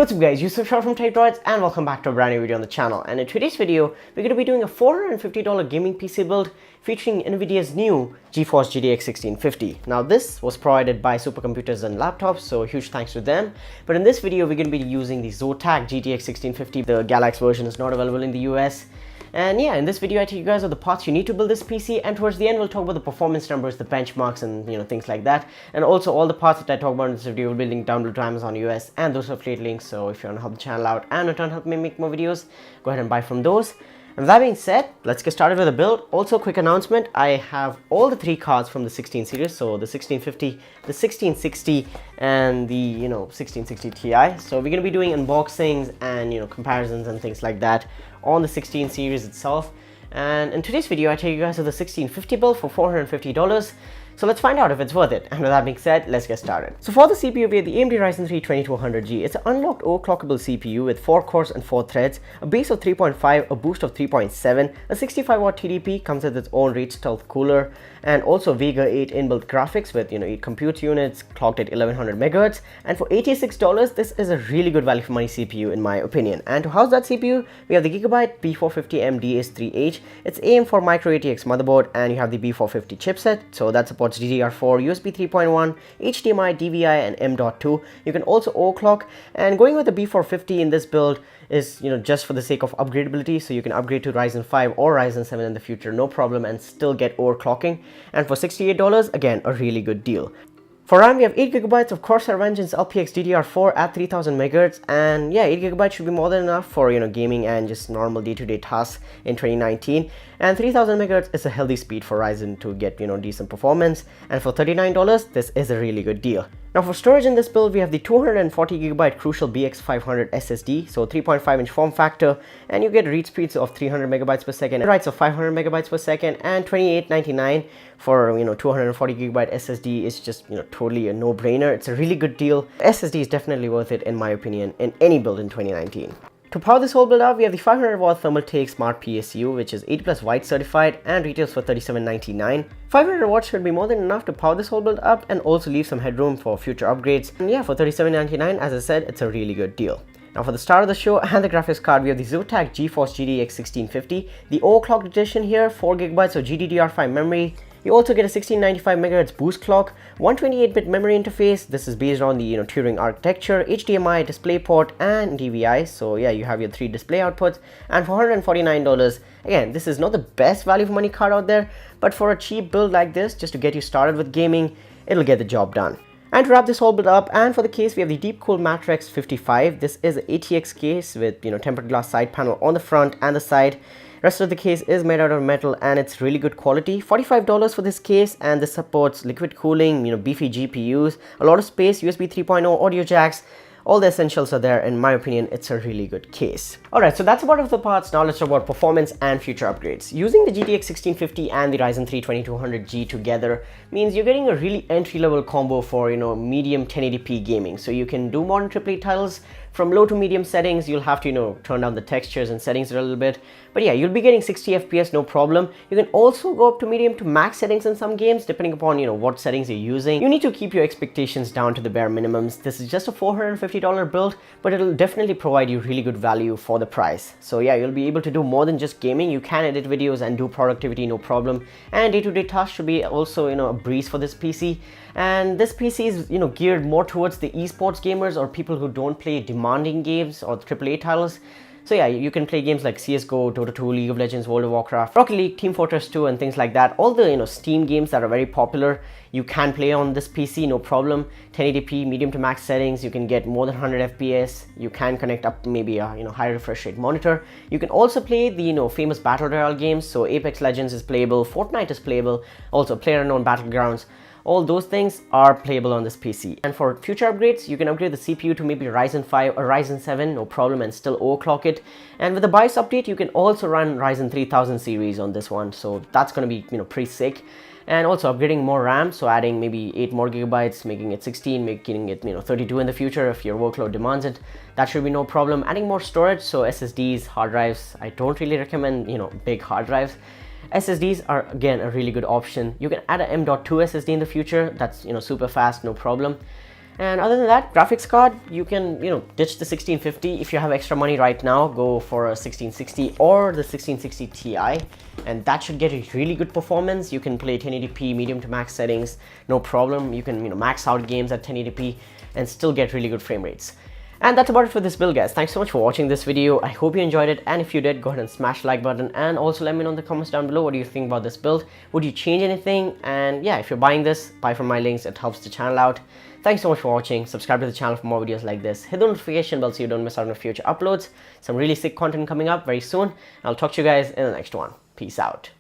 what's up guys, Yusuf Shah from techdroidsyt and welcome back to a brand new video on the channel. And in today's video, we're going to be doing a $450 gaming PC build featuring NVIDIA's new GeForce GTX 1650. Now this was provided by Supercomputers and Laptops, so huge thanks to them. But in this video, we're going to be using the Zotac GTX 1650. The Galaxy version is not available in the US. And yeah, in this video, I take you guys over the parts you need to build this PC, and towards the end, we'll talk about the performance numbers, the benchmarks, and things like that. And also all the parts that I talk about in this video will be linked down below to Amazon US and those affiliate links. So if you want to help the channel out and in turn help me make more videos, go ahead and buy from those. And that being said, let's get started with the build. Also, quick announcement, I have all the three cards from the 16 series, so the 1650, the 1660, and the 1660 Ti. So we're going to be doing unboxings and comparisons and things like that on the 16 series itself. And in today's video, I take you guys to the 1650 build for $450. So let's find out if it's worth it. And with that being said, let's get started. So for the CPU, we have the AMD Ryzen 3 2200G. It's an unlocked overclockable CPU with 4 cores and 4 threads, a base of 3.5, a boost of 3.7, a 65 watt TDP, comes with its own rate stealth cooler, and also Vega 8 inbuilt graphics with 8 compute units clocked at 1100 MHz. And for $86, this is a really good value for money CPU in my opinion. And to house that CPU, we have the Gigabyte B450M DS3H. It's AM for micro ATX motherboard, and you have the B450 chipset, so that supports DDR4, USB 3.1, HDMI, DVI, and M.2. You can also overclock, and going with the B450 in this build is just for the sake of upgradability, so you can upgrade to Ryzen 5 or Ryzen 7 in the future, no problem, and still get overclocking. And for $68, again, a really good deal. For RAM, we have 8GB of Corsair Vengeance LPX DDR4 at 3000 MHz, and yeah, 8GB should be more than enough for gaming and just normal day-to-day tasks in 2019. And 3000 MHz is a healthy speed for Ryzen to get decent performance. And for $39, this is a really good deal. Now for storage in this build, we have the 240GB Crucial BX500 SSD, so 3.5-inch form factor, and you get read speeds of 300 MB per second, writes of 500 MB per second, and $28.99 for 240GB SSD is just totally a no-brainer. It's a really good deal. SSD is definitely worth it in my opinion in any build in 2019. To power this whole build up, we have the 500 watt Thermaltake Smart PSU, which is 80+ white certified and retails for $37.99. 500 watts should be more than enough to power this whole build up and also leave some headroom for future upgrades. And yeah, for $37.99, as I said, it's a really good deal. Now for the start of the show and the graphics card, we have the Zotac GeForce GTX 1650, the overclocked edition here, 4GB of GDDR5 memory. You also get a 1695 MHz boost clock, 128-bit memory interface. This is based on the Turing architecture, HDMI, DisplayPort, and DVI. So yeah, you have your 3 display outputs. And for $149, again, this is not the best value for money card out there, but for a cheap build like this, just to get you started with gaming, it'll get the job done. And to wrap this whole build up, and for the case, we have the Deepcool Matrix 55. This is an ATX case with tempered glass side panel on the front and the side. Rest of the case is made out of metal and it's really good quality. $45 for this case, and this supports liquid cooling, beefy GPUs, a lot of space, USB 3.0 audio jacks. All the essentials are there. In my opinion, it's a really good case. Alright, so that's about it for the parts. Now let's talk about performance and future upgrades. Using the GTX 1650 and the Ryzen 3 2200G together means you're getting a really entry-level combo for medium 1080p gaming. So you can do modern AAA titles from low to medium settings. You'll have to turn down the textures and settings a little bit, but yeah, you'll be getting 60 FPS, no problem. You can also go up to medium to max settings in some games depending upon what settings you're using. You need to keep your expectations down to the bare minimums. This is just a $450 build, but it'll definitely provide you really good value for the price. So yeah, you'll be able to do more than just gaming. You can edit videos and do productivity, no problem, and day-to-day tasks should be also a breeze for this PC. And this PC is geared more towards the esports gamers or people who don't play demanding games or AAA titles. So yeah, you can play games like CSGO, Dota 2, League of Legends, World of Warcraft, Rocket League, Team Fortress 2, and things like that. All the Steam games that are very popular, you can play on this PC, no problem. 1080p, medium to max settings, you can get more than 100 FPS. You can connect up maybe a high refresh rate monitor. You can also play the famous Battle Royale games. So Apex Legends is playable, Fortnite is playable, also PlayerUnknown Battlegrounds. All those things are playable on this PC. And for future upgrades, you can upgrade the CPU to maybe Ryzen 5 or Ryzen 7, no problem, and still overclock it. And with the BIOS update, you can also run Ryzen 3000 series on this one. So that's going to be pretty sick. And also upgrading more RAM, so adding maybe 8 more gigabytes, making it 16, making it 32 in the future if your workload demands it. That should be no problem. Adding more storage, so SSDs, hard drives. I don't really recommend big hard drives. SSDs are again a really good option. You can add an M.2 SSD in the future. That's super fast, no problem. And other than that, graphics card, you can, ditch the 1650. If you have extra money right now, go for a 1660 or the 1660 Ti, and that should get a really good performance. You can play 1080p medium to max settings, no problem. You can, max out games at 1080p and still get really good frame rates. And that's about it for this build, guys. Thanks so much for watching this video. I hope you enjoyed it, and if you did, go ahead and smash the like button, and also let me know in the comments down below what do you think about this build. Would you change anything? And yeah, if you're buying this, buy from my links. It helps the channel out. Thanks so much for watching. Subscribe to the channel for more videos like this. Hit the notification bell so you don't miss out on future uploads. Some really sick content coming up very soon. I'll talk to you guys in the next one. Peace out.